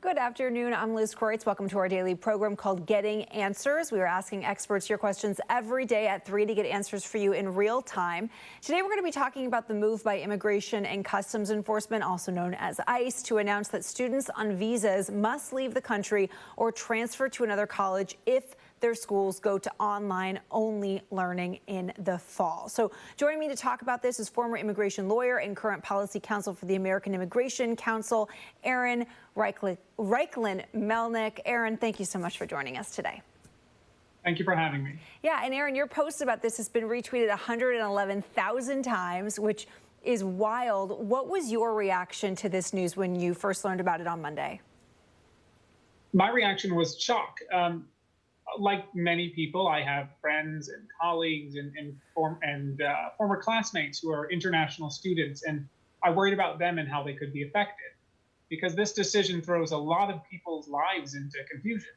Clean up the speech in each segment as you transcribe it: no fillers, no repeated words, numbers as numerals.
Good afternoon. I'm Liz Kreutz. Welcome to our daily program called Getting Answers. We are asking experts your questions every day at 3 to get answers for you in real time. Today, we're going to be talking about the move by Immigration and Customs Enforcement, also known as ICE, to announce that students on visas must leave the country or transfer to another college if their schools go to online-only learning in the fall. So joining me to talk about this is former immigration lawyer and current policy counsel for the American Immigration Council, Aaron Reichlin-Melnick. Aaron, thank you so much for joining us today. Thank you for having me. Yeah, and Aaron, your post about this has been retweeted 111,000 times, which is wild. What was your reaction to this news when you first learned about it on Monday? My reaction was shock. Like many people, I have friends and colleagues and former classmates who are international students, and I worried about them and how they could be affected, because this decision throws a lot of people's lives into confusion.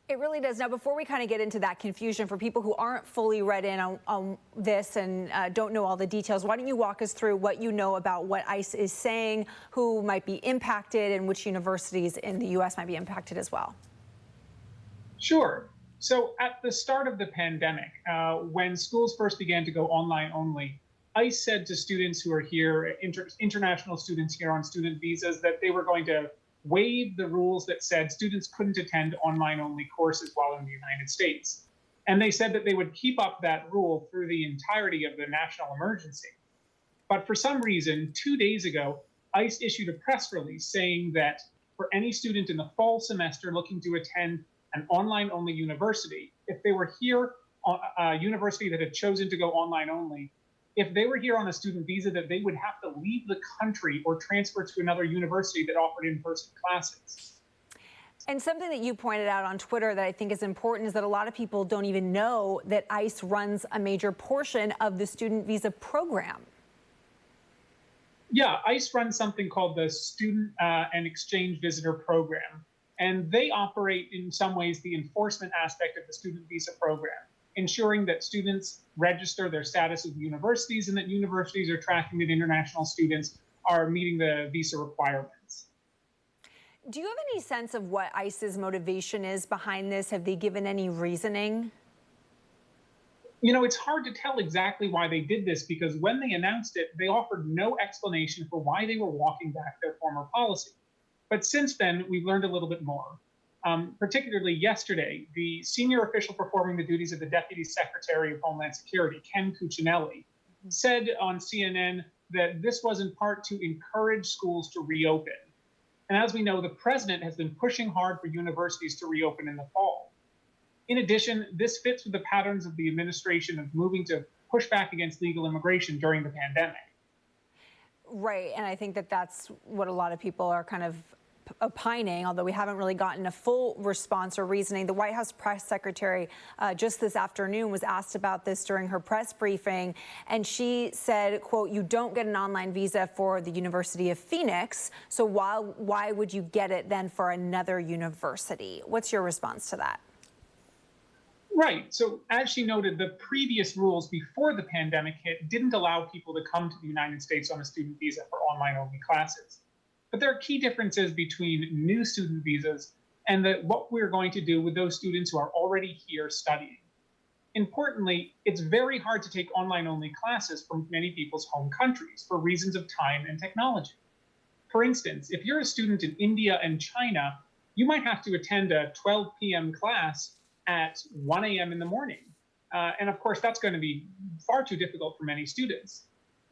It really does. Now, before we kind of get into that confusion, for people who aren't fully read in on this and don't know all the details, why don't you walk us through what you know about what ICE is saying, who might be impacted, and which universities in the U.S. might be impacted as well? Sure. So at the start of the pandemic, when schools first began to go online only, ICE said to students who are here, international students here on student visas, that they were going to waive the rules that said students couldn't attend online only courses while in the United States. And they said that they would keep up that rule through the entirety of the national emergency. But for some reason, 2 days ago, ICE issued a press release saying that for any student in the fall semester looking to attend an online-only university, if they were here on a university that had chosen to go online only, if they were here on a student visa, that they would have to leave the country or transfer to another university that offered in-person classes. And something that you pointed out on Twitter that I think is important is that a lot of people don't even know that ICE runs a major portion of the student visa program. Yeah, ICE runs something called the Student and Exchange Visitor Program. And they operate, in some ways, the enforcement aspect of the student visa program, ensuring that students register their status with universities and that universities are tracking that international students are meeting the visa requirements. Do you have any sense of what ICE's motivation is behind this? Have they given any reasoning? You know, it's hard to tell exactly why they did this, because when they announced it, they offered no explanation for why they were walking back their former policy. But since then, we've learned a little bit more. Particularly yesterday, the senior official performing the duties of the Deputy Secretary of Homeland Security, Ken Cuccinelli, said on CNN that this was in part to encourage schools to reopen. And as we know, the president has been pushing hard for universities to reopen in the fall. In addition, this fits with the patterns of the administration of moving to push back against legal immigration during the pandemic. Right, and I think that that's what a lot of people are kind of opining, although we haven't really gotten a full response or reasoning. The White House press secretary just this afternoon was asked about this during her press briefing, and she said, quote, "You don't get an online visa for the University of Phoenix, so why would you get it then for another university?" What's your response to that? Right. So as she noted, the previous rules before the pandemic hit didn't allow people to come to the United States on a student visa for online-only classes. But there are key differences between new student visas and what we're going to do with those students who are already here studying. Importantly, it's very hard to take online-only classes from many people's home countries for reasons of time and technology. For instance, if you're a student in India and China, you might have to attend a 12 p.m. class at 1 a.m. in the morning. And of course, that's going to be far too difficult for many students.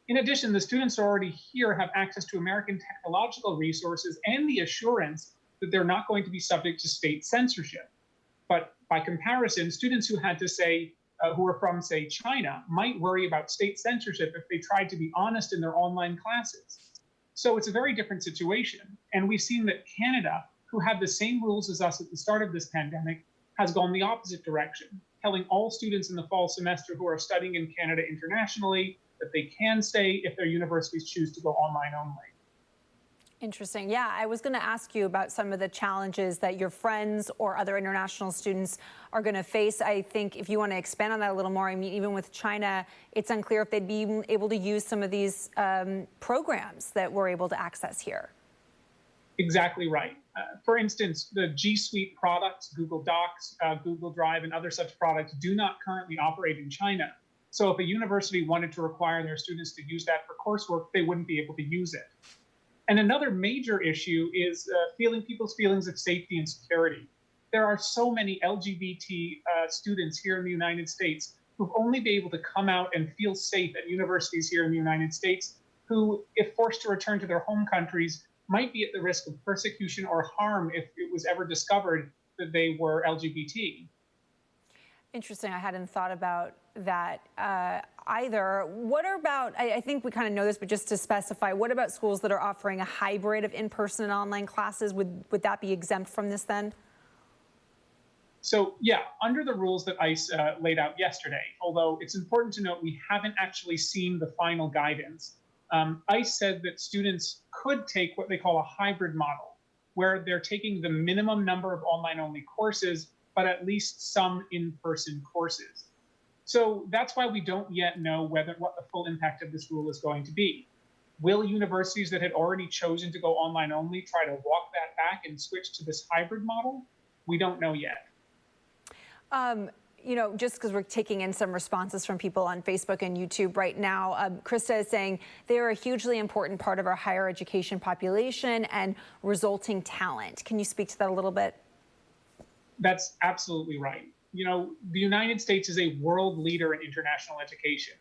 In addition, the students already here have access to American technological resources and the assurance that they're not going to be subject to state censorship. But by comparison, students who had to say, who are from, say, China, might worry about state censorship if they tried to be honest in their online classes. So it's a very different situation. And we've seen that Canada, who had the same rules as us at the start of this pandemic, has gone the opposite direction, telling all students in the fall semester who are studying in Canada internationally that they can stay if their universities choose to go online only. Interesting. Yeah, I was going to ask you about some of the challenges that your friends or other international students are going to face. I think if you want to expand on that a little more, I mean, even with China, it's unclear if they'd be able to use some of these programs that we're able to access here. Exactly right. For instance, the G Suite products, Google Docs, Google Drive, and other such products do not currently operate in China. So if a university wanted to require their students to use that for coursework, they wouldn't be able to use it. And another major issue is people's feelings of safety and security. There are so many LGBT students here in the United States who've only been able to come out and feel safe at universities here in the United States, who, if forced to return to their home countries, might be at the risk of persecution or harm if it was ever discovered that they were LGBT. Interesting. I hadn't thought about that either. What about, I think we kind of know this, but just to specify, what about schools that are offering a hybrid of in-person and online classes? Would that be exempt from this then? So yeah, under the rules that ICE laid out yesterday, although it's important to note we haven't actually seen the final guidance, ICE said that students could take what they call a hybrid model, where they're taking the minimum number of online-only courses, but at least some in-person courses. So that's why we don't yet know what the full impact of this rule is going to be. Will universities that had already chosen to go online only try to walk that back and switch to this hybrid model? We don't know yet. You know, just because we're taking in some responses from people on Facebook and YouTube right now, Krista is saying they are a hugely important part of our higher education population and resulting talent. Can you speak to that a little bit? That's absolutely right. You know, the United States is a world leader in international education.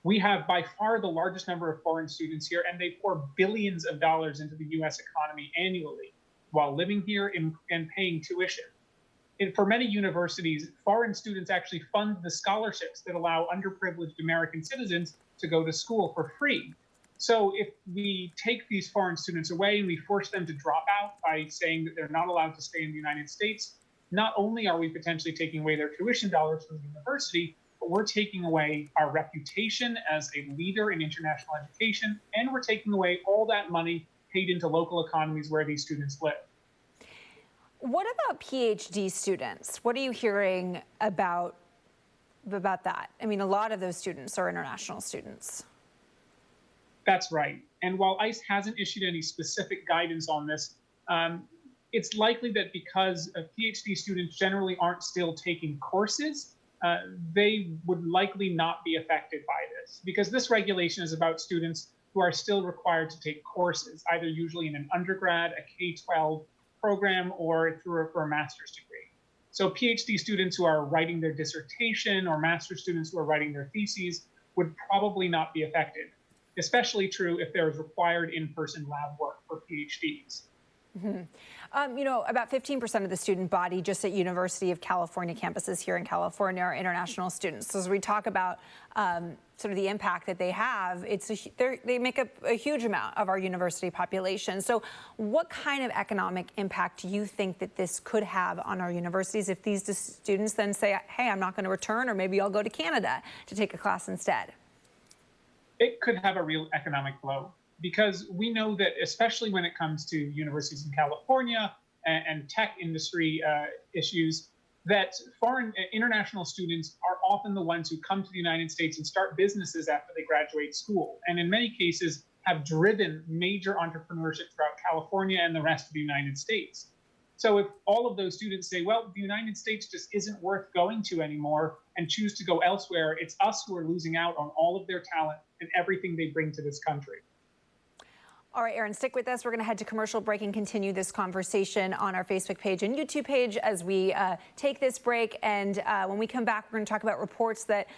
We have by far the largest number of foreign students here, and they pour billions of dollars into the US economy annually while living here and paying tuition. And for many universities, foreign students actually fund the scholarships that allow underprivileged American citizens to go to school for free. So if we take these foreign students away and we force them to drop out by saying that they're not allowed to stay in the United States, not only are we potentially taking away their tuition dollars from the university, but we're taking away our reputation as a leader in international education, and we're taking away all that money paid into local economies where these students live. What about PhD students? What are you hearing about that? I mean, a lot of those students are international students. That's right. And while ICE hasn't issued any specific guidance on this, it's likely that because PhD students generally aren't still taking courses, they would likely not be affected by this, because this regulation is about students who are still required to take courses, either usually in an undergrad, a K-12 program, or for a master's degree. So PhD students who are writing their dissertation or master's students who are writing their theses would probably not be affected, especially true if there is required in-person lab work for PhDs. Mm-hmm. You know, about 15% of the student body just at University of California campuses here in California are international students. So as we talk about sort of the impact that they have, they make up a huge amount of our university population. So what kind of economic impact do you think that this could have on our universities if these students then say, hey, I'm not going to return, or maybe I'll go to Canada to take a class instead? It could have a real economic blow, because we know that, especially when it comes to universities in California and tech industry issues, that international students are often the ones who come to the United States and start businesses after they graduate school, and in many cases have driven major entrepreneurship throughout California and the rest of the United States. So if all of those students say, well, the United States just isn't worth going to anymore and choose to go elsewhere, it's us who are losing out on all of their talent and everything they bring to this country. All right, Aaron, stick with us. We're going to head to commercial break and continue this conversation on our Facebook page and YouTube page as we take this break. And when we come back, we're going to talk about reports that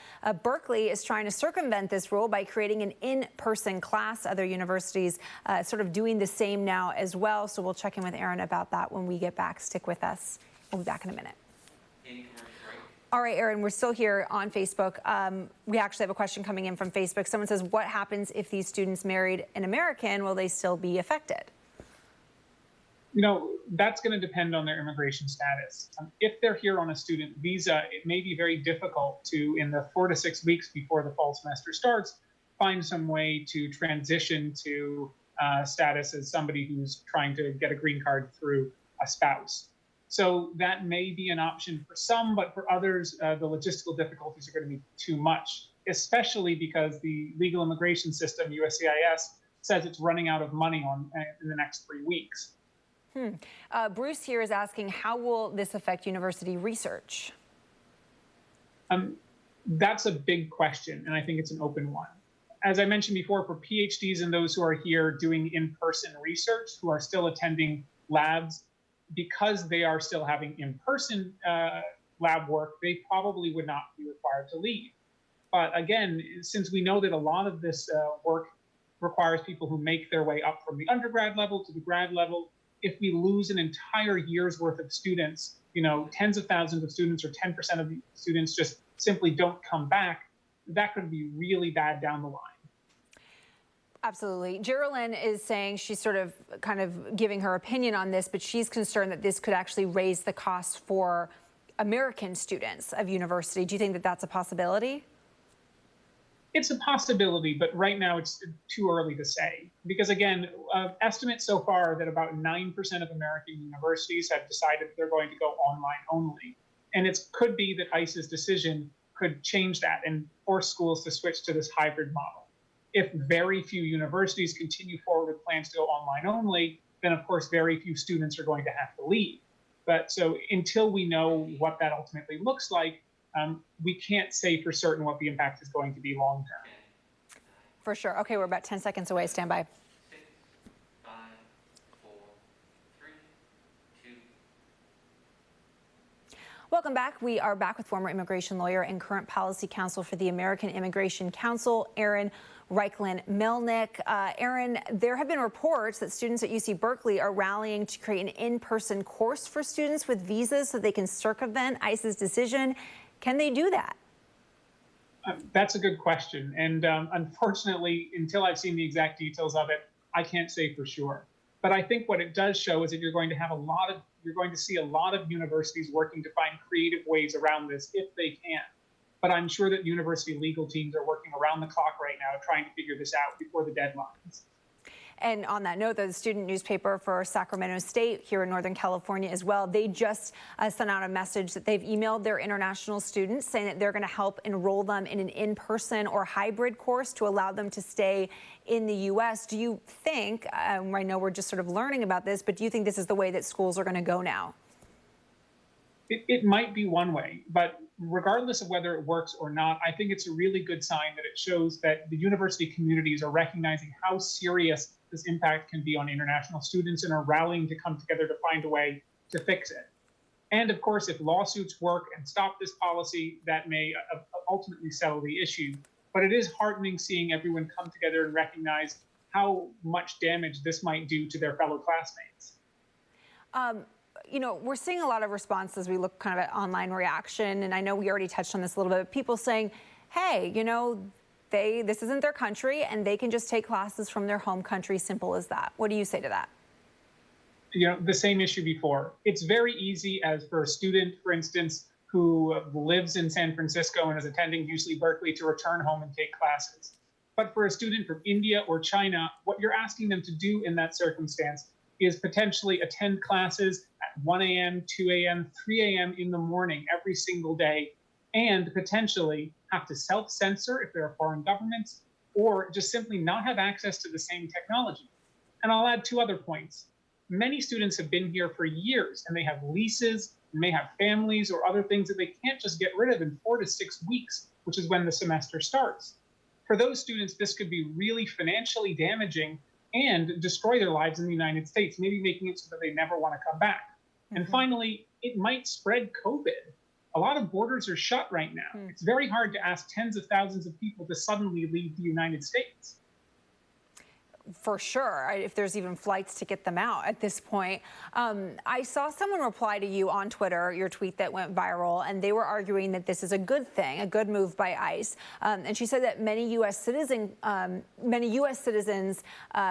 Berkeley is trying to circumvent this rule by creating an in-person class. Other universities sort of doing the same now as well. So we'll check in with Aaron about that when we get back. Stick with us. We'll be back in a minute. All right, Aaron, we're still here on Facebook. We actually have a question coming in from Facebook. Someone says, what happens if these students married an American? Will they still be affected? You know, that's going to depend on their immigration status. If they're here on a student visa, it may be very difficult to, in the 4 to 6 weeks before the fall semester starts, find some way to transition to status as somebody who's trying to get a green card through a spouse. So that may be an option for some, but for others, the logistical difficulties are going to be too much, especially because the legal immigration system, USCIS, says it's running out of money in the next 3 weeks. Bruce here is asking, how will this affect university research? That's a big question, and I think it's an open one. As I mentioned before, for PhDs and those who are here doing in-person research, who are still attending labs, because they are still having in-person lab work, they probably would not be required to leave. But again, since we know that a lot of this work requires people who make their way up from the undergrad level to the grad level, if we lose an entire year's worth of students, tens of thousands of students or 10% of the students just simply don't come back, that could be really bad down the line. Absolutely. Geraldine is saying she's kind of giving her opinion on this, but she's concerned that this could actually raise the cost for American students of university. Do you think that that's a possibility? It's a possibility, but right now it's too early to say. Because again, estimates so far that about 9% of American universities have decided they're going to go online only. And it could be that ICE's decision could change that and force schools to switch to this hybrid model. If very few universities continue forward with plans to go online only, then of course very few students are going to have to leave. But so until we know what that ultimately looks like, we can't say for certain what the impact is going to be long term. For sure. Okay, we're about 10 seconds away. Stand by. 6, 5, 4, 3, 2. Welcome back. We are back with former immigration lawyer and current policy counsel for the American Immigration Council, Aaron Reichlin-Melnick. Aaron, there have been reports that students at UC Berkeley are rallying to create an in-person course for students with visas so they can circumvent ICE's decision. Can they do that? That's a good question. And unfortunately, until I've seen the exact details of it, I can't say for sure. But I think what it does show is that you're going to see a lot of universities working to find creative ways around this if they can. But I'm sure that university legal teams are working around the clock right now trying to figure this out before the deadlines. And on that note, the student newspaper for Sacramento State here in Northern California as well, they just sent out a message that they've emailed their international students saying that they're going to help enroll them in an in-person or hybrid course to allow them to stay in the U.S. Do you think, I know we're just sort of learning about this, but do you think this is the way that schools are going to go now? It might be one way, but regardless of whether it works or not, I think it's a really good sign that it shows that the university communities are recognizing how serious this impact can be on international students and are rallying to come together to find a way to fix it. And of course, if lawsuits work and stop this policy, that may ultimately settle the issue. But it is heartening seeing everyone come together and recognize how much damage this might do to their fellow classmates. We're seeing a lot of responses. We look kind of at online reaction, and I know we already touched on this a little bit, but people saying, hey, this isn't their country and they can just take classes from their home country, simple as that. What do you say to that? The same issue before. It's very easy as for a student, for instance, who lives in San Francisco and is attending UC Berkeley to return home and take classes. But for a student from India or China, what you're asking them to do in that circumstance is potentially attend classes at 1 a.m., 2 a.m., 3 a.m. in the morning every single day, and potentially have to self-censor if there are foreign governments, or just simply not have access to the same technology. And I'll add 2 other points. Many students have been here for years, and they have leases, may have families or other things that they can't just get rid of in 4 to 6 weeks, which is when the semester starts. For those students, this could be really financially damaging and destroy their lives in the United States, maybe making it so that they never want to come back. Mm-hmm. And finally, it might spread COVID. A lot of borders are shut right now. It's very hard to ask tens of thousands of people to suddenly leave the United States. For sure, if there's even flights to get them out at this point. I saw someone reply to you on Twitter, your tweet that went viral, and they were arguing that this is a good thing, a good move by ICE. And she said that many U.S. citizens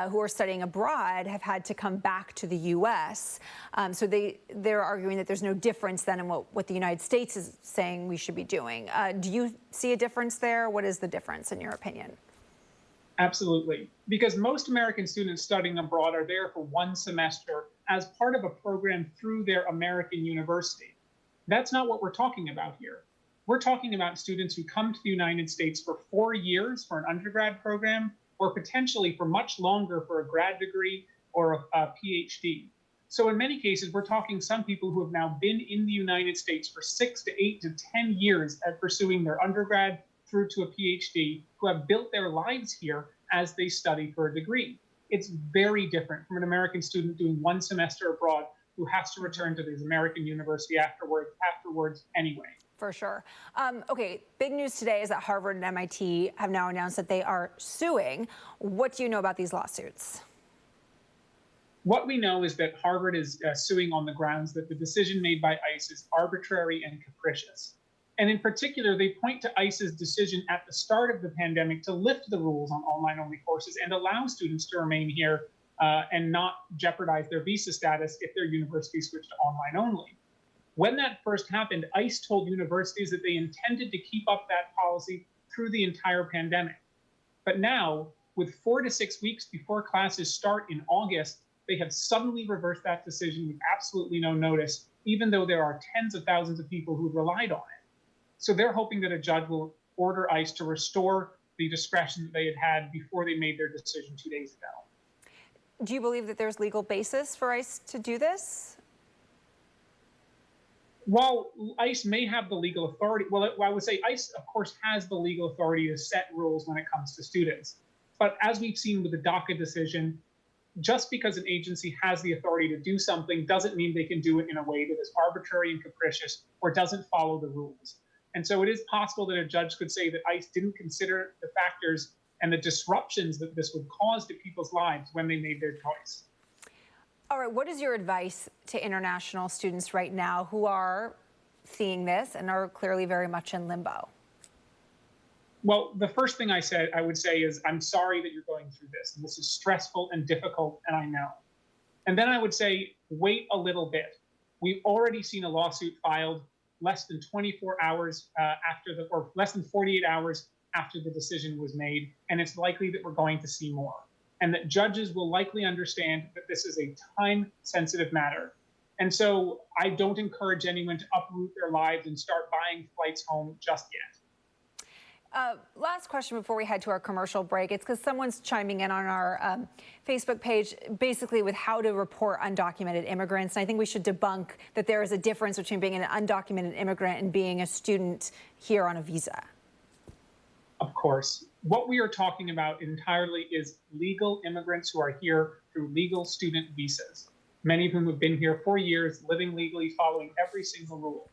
who are studying abroad have had to come back to the U.S. So they're arguing that there's no difference then in what the United States is saying we should be doing. Do you see a difference there? What is the difference in your opinion? Absolutely. Because most American students studying abroad are there for 1 semester as part of a program through their American university. That's not what we're talking about here. We're talking about students who come to the United States for 4 years for an undergrad program, or potentially for much longer for a grad degree or a PhD. So in many cases, we're talking some people who have now been in the United States for 6 to 8 to 10 years at pursuing their undergrad through to a PhD, who have built their lives here as they study for a degree. It's very different from an American student doing one semester abroad who has to return to his American university afterwards anyway. For sure. Okay, big news today is that Harvard and MIT have now announced that they are suing. What do you know about these lawsuits? What we know is that Harvard is suing on the grounds that the decision made by ICE is arbitrary and capricious. And in particular, they point to ICE's decision at the start of the pandemic to lift the rules on online-only courses and allow students to remain here and not jeopardize their visa status if their university switched to online only. When that first happened, ICE told universities that they intended to keep up that policy through the entire pandemic. But now, with 4 to 6 weeks before classes start in August, they have suddenly reversed that decision with absolutely no notice, even though there are tens of thousands of people who relied on it. So they're hoping that a judge will order ICE to restore the discretion that they had before they made their decision 2 days ago. Do you believe that there's legal basis for ICE to do this? While ICE may have the legal authority, well, I would say ICE, of course, has the legal authority to set rules when it comes to students. But as we've seen with the DACA decision, just because an agency has the authority to do something doesn't mean they can do it in a way that is arbitrary and capricious or doesn't follow the rules. And so it is possible that a judge could say that ICE didn't consider the factors and the disruptions that this would cause to people's lives when they made their choice. All right, what is your advice to international students right now who are seeing this and are clearly very much in limbo? Well, the first thing I would say is, I'm sorry that you're going through this. And this is stressful and difficult, and I know. And then I would say, wait a little bit. We've already seen a lawsuit filed less than 24 hours or less than 48 hours after the decision was made. And it's likely that we're going to see more. And that judges will likely understand that this is a time-sensitive matter. And so I don't encourage anyone to uproot their lives and start buying flights home just yet. Last question before we head to our commercial break. It's because someone's chiming in on our Facebook page, basically with how to report undocumented immigrants. And I think we should debunk that there is a difference between being an undocumented immigrant and being a student here on a visa. Of course. What we are talking about entirely is legal immigrants who are here through legal student visas, many of whom have been here for years, living legally, following every single rule.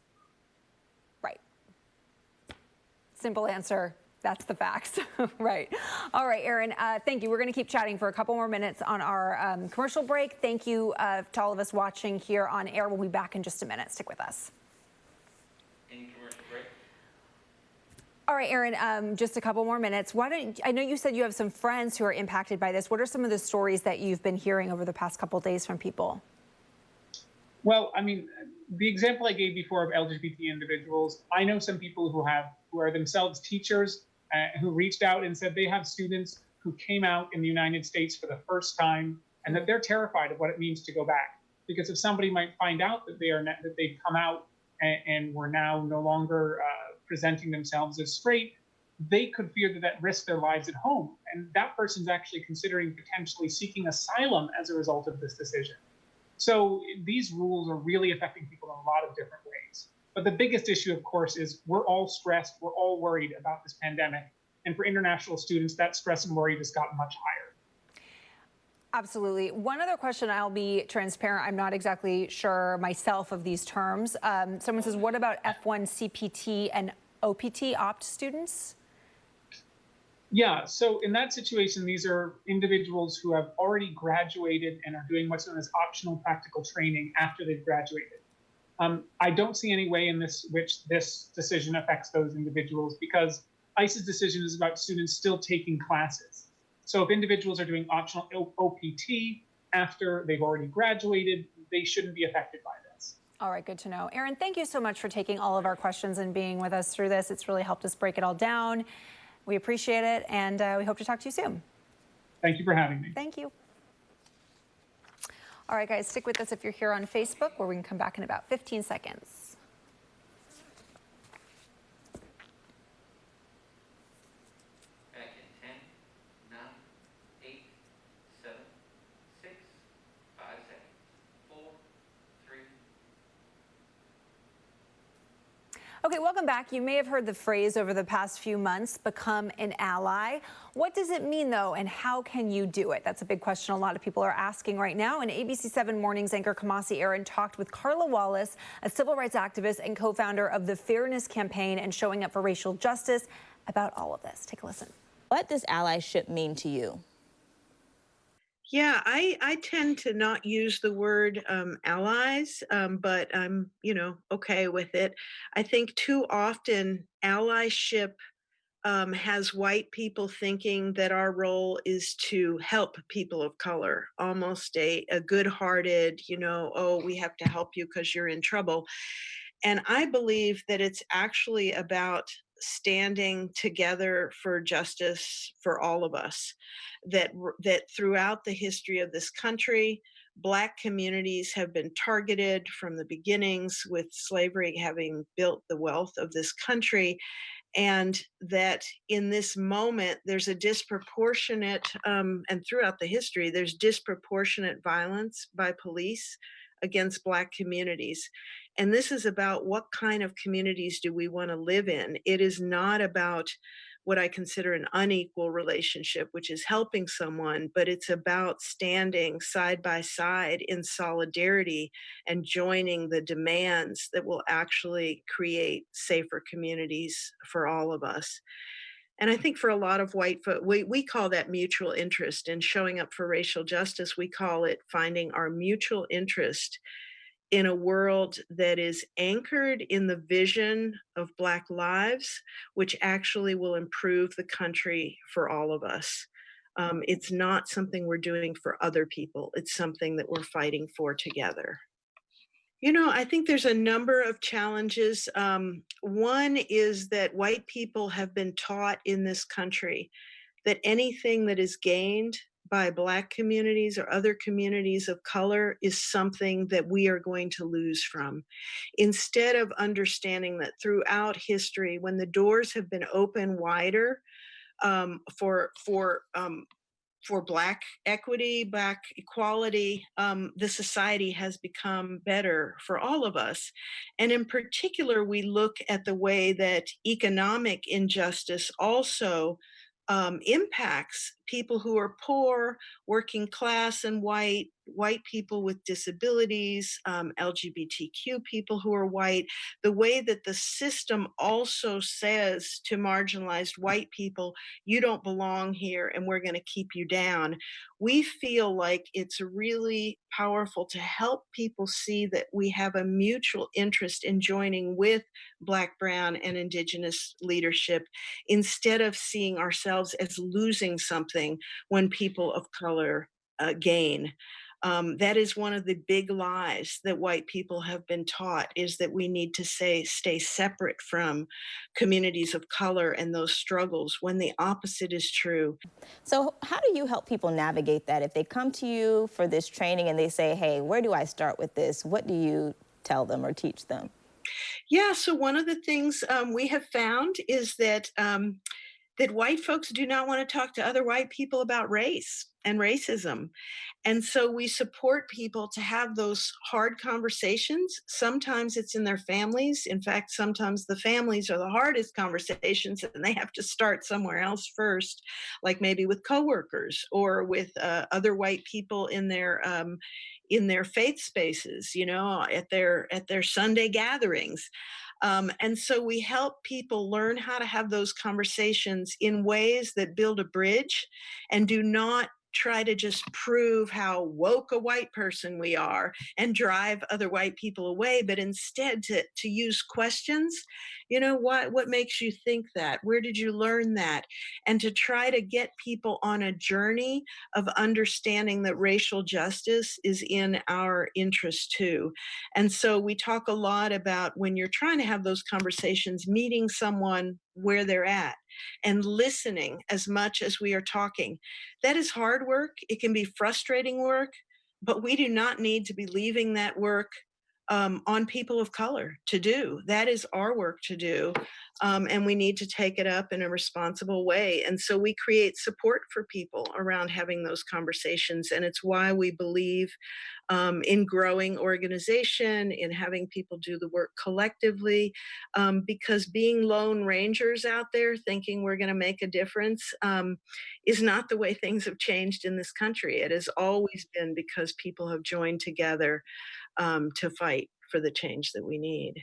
Right. Simple answer. That's the facts. Right. All right, Aaron, thank you. We're going to keep chatting for a couple more minutes on our commercial break. Thank you to all of us watching here on air. We'll be back in just a minute. Stick with us. Any commercial break? All right, Aaron, just a couple more minutes. I know you said you have some friends who are impacted by this. What are some of the stories that you've been hearing over the past couple of days from people? Well, I mean, the example I gave before of LGBT individuals, I know some people who are themselves teachers who reached out and said they have students who came out in the United States for the first time and that they're terrified of what it means to go back. Because if somebody might find out that they've come out and were now no longer presenting themselves as straight, they could fear that risks their lives at home. And that person's actually considering potentially seeking asylum as a result of this decision. So these rules are really affecting people in a lot of different ways. But the biggest issue, of course, is we're all stressed. We're all worried about this pandemic. And for international students, that stress and worry just got much higher. Absolutely. One other question, I'll be transparent. I'm not exactly sure myself of these terms. Someone says, what about F1 CPT and OPT opt students? Yeah, so in that situation, these are individuals who have already graduated and are doing what's known as optional practical training after they've graduated. I don't see any way in which this decision affects those individuals because ICE's decision is about students still taking classes. So if individuals are doing optional OPT after they've already graduated, they shouldn't be affected by this. All right, good to know. Aaron, thank you so much for taking all of our questions and being with us through this. It's really helped us break it all down. We appreciate it, and we hope to talk to you soon. Thank you for having me. Thank you. All right, guys, stick with us if you're here on Facebook, where we can come back in about 15 seconds. Back in 10, 9, 8, 7, 6, 5 seconds, 4, Okay, welcome back. You may have heard the phrase over the past few months, become an ally. What does it mean, though, and how can you do it? That's a big question a lot of people are asking right now. And ABC 7 Mornings anchor Kamasi Aaron talked with Carla Wallace, a civil rights activist and co-founder of the Fairness Campaign and Showing Up for Racial Justice, about all of this. Take a listen. What does allyship mean to you? Yeah, I tend to not use the word allies, but I'm, okay with it. I think too often allyship has white people thinking that our role is to help people of color, almost a good-hearted, oh, we have to help you because you're in trouble. And I believe that it's actually about standing together for justice for all of us. That throughout the history of this country, Black communities have been targeted from the beginnings, with slavery having built the wealth of this country, and that in this moment there's a disproportionate and throughout the history there's disproportionate violence by police against Black communities. And this is about what kind of communities do we want to live in. It is not about what I consider an unequal relationship, which is helping someone, but it's about standing side by side in solidarity and joining the demands that will actually create safer communities for all of us. And I think for a lot of white folk, we call that mutual interest. In Showing Up for Racial Justice, we call it finding our mutual interest in a world that is anchored in the vision of Black lives, which actually will improve the country for all of us. It's not something we're doing for other people. It's something that we're fighting for together. I think there's a number of challenges. One is that white people have been taught in this country that anything that is gained by Black communities or other communities of color is something that we are going to lose from. Instead of understanding that throughout history, when the doors have been open wider for Black equity, Black equality, the society has become better for all of us. And in particular, we look at the way that economic injustice also impacts people who are poor, working class and white people with disabilities, LGBTQ people who are white, the way that the system also says to marginalized white people, you don't belong here and we're going to keep you down. We feel like it's really powerful to help people see that we have a mutual interest in joining with Black, Brown, and Indigenous leadership instead of seeing ourselves as losing something when people of color gain. That is one of the big lies that white people have been taught, is that we need to stay separate from communities of color and those struggles, when the opposite is true. So how do you help people navigate that? If they come to you for this training and they say, hey, where do I start with this? What do you tell them or teach them? Yeah, so one of the things we have found is that white folks do not want to talk to other white people about race and racism. And so we support people to have those hard conversations. Sometimes it's in their families. In fact, sometimes the families are the hardest conversations and they have to start somewhere else first, like maybe with coworkers or with other white people in their faith spaces, at their Sunday gatherings. And so we help people learn how to have those conversations in ways that build a bridge and do not try to just prove how woke a white person we are and drive other white people away, but instead to use questions. What makes you think that? Where did you learn that? And to try to get people on a journey of understanding that racial justice is in our interest too. And so we talk a lot about, when you're trying to have those conversations, meeting someone where they're at and listening as much as we are talking. That is hard work. It can be frustrating work, but we do not need to be leaving that work on people of color to do. That is our work to do. And we need to take it up in a responsible way. And so we create support for people around having those conversations. And it's why we believe in growing organization, in having people do the work collectively, because being lone rangers out there thinking we're going to make a difference is not the way things have changed in this country. It has always been because people have joined together to fight for the change that we need.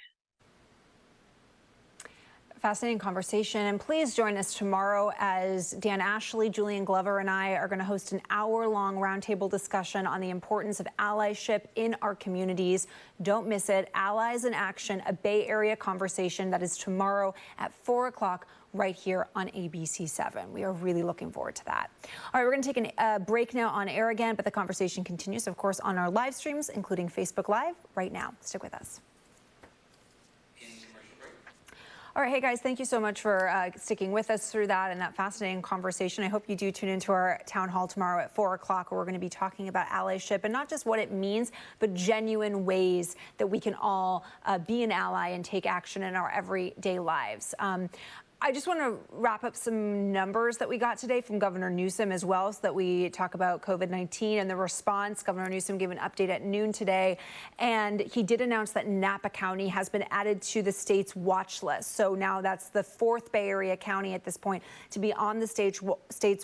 Fascinating conversation. And please join us tomorrow as Dan Ashley, Julian Glover, and I are going to host an hour-long roundtable discussion on the importance of allyship in our communities. Don't miss it. Allies in Action, a Bay Area conversation that is tomorrow at 4 o'clock right here on ABC7. We are really looking forward to that. All right, we're going to take a break now on air again, but the conversation continues, of course, on our live streams, including Facebook Live right now. Stick with us. All right, hey guys, thank you so much for sticking with us through that and that fascinating conversation. I hope you do tune into our town hall tomorrow at 4 o'clock, where we're going to be talking about allyship and not just what it means, but genuine ways that we can all be an ally and take action in our everyday lives. I just want to wrap up some numbers that we got today from Governor Newsom as well, so that we talk about COVID-19 and the response. Governor Newsom gave an update at noon today, and he did announce that Napa County has been added to the state's watch list. So now that's the 4th Bay Area county at this point to be on the state's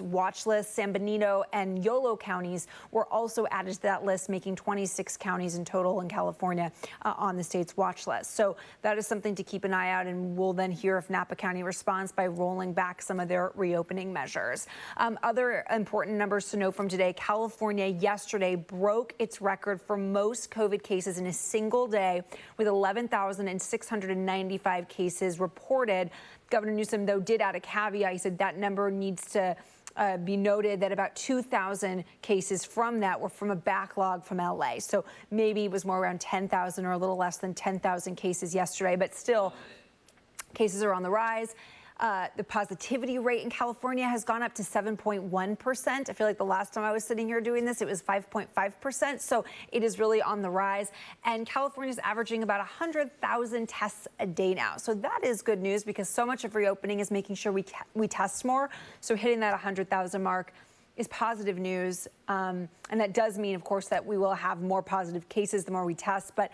watch list. San Benito and Yolo counties were also added to that list, making 26 counties in total in California on the state's watch list. So that is something to keep an eye out, and we'll then hear if Napa County responds by rolling back some of their reopening measures. Other important numbers to know from today: California yesterday broke its record for most COVID cases in a single day, with 11,695 cases reported. Governor Newsom, though, did add a caveat. He said that number needs to be noted that about 2,000 cases from that were from a backlog from LA. So maybe it was more around 10,000 or a little less than 10,000 cases yesterday, but still cases are on the rise. The positivity rate in California has gone up to 7.1%. I feel like the last time I was sitting here doing this, it was 5.5%. So it is really on the rise. And California is averaging about 100,000 tests a day now. So that is good news, because so much of reopening is making sure we test more. So hitting that 100,000 mark is positive news. And that does mean, of course, that we will have more positive cases the more we test. But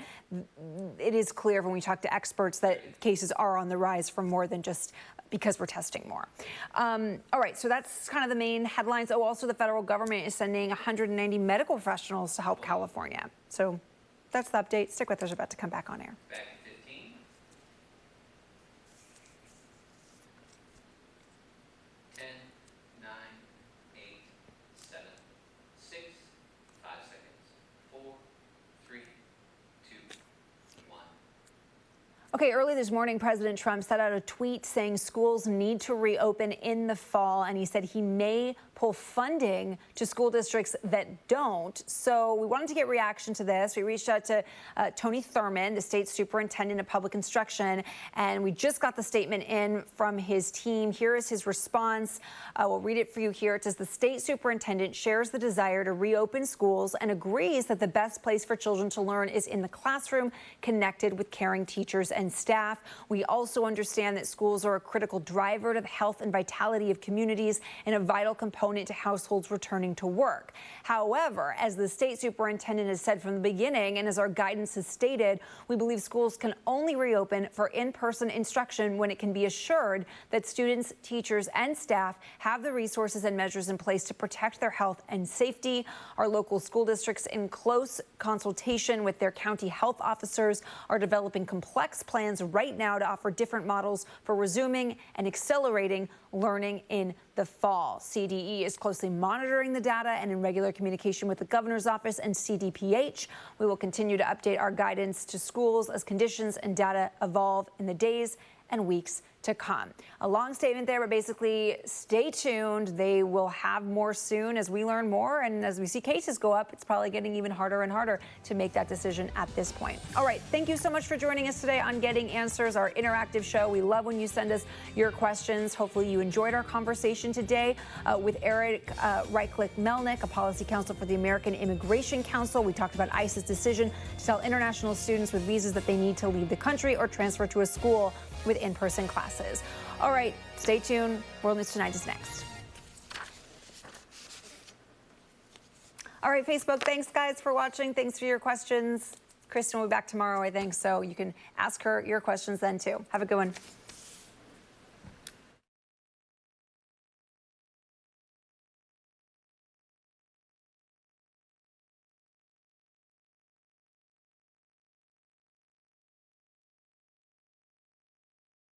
it is clear when we talk to experts that cases are on the rise for more than just because we're testing more. All right, so that's kind of the main headlines. Oh, also the federal government is sending 190 medical professionals to help California. So that's the update. Stick with us, we're about to come back on air. Back at 15. 10, 9, 8, 7, 6, 5 seconds, 4, 3, 2, 1. Okay, early this morning, President Trump set out a tweet saying schools need to reopen in the fall, and he said he may pull funding to school districts that don't. So we wanted to get reaction to this. We reached out to Tony Thurmond, the state superintendent of public instruction, and we just got the statement in from his team. Here is his response. We'll read it for you here. It says the state superintendent shares the desire to reopen schools and agrees that the best place for children to learn is in the classroom, connected with caring teachers and staff. We also understand that schools are a critical driver to the health and vitality of communities and a vital component to households returning to work. However, as the state superintendent has said from the beginning, and as our guidance has stated, we believe schools can only reopen for in-person instruction when it can be assured that students, teachers, and staff have the resources and measures in place to protect their health and safety. Our local school districts, in close consultation with their county health officers, are developing complex plans right now to offer different models for resuming and accelerating learning in the fall. CDE is closely monitoring the data and in regular communication with the governor's office and CDPH. We will continue to update our guidance to schools as conditions and data evolve in the days and weeks to come. A long statement there, but basically stay tuned. They will have more soon as we learn more, and as we see cases go up, it's probably getting even harder and harder to make that decision at this point. All right, thank you so much for joining us today on Getting Answers, our interactive show. We love when you send us your questions. Hopefully you enjoyed our conversation today with Eric Reichley-Melnick, a policy counsel for the American Immigration Council. We talked about ICE's decision to tell international students with visas that they need to leave the country or transfer to a school with in-person classes. All right, stay tuned. World News Tonight is next. All right, Facebook, thanks guys for watching. Thanks for your questions. Kristen will be back tomorrow, I think, so you can ask her your questions then too. Have a good one.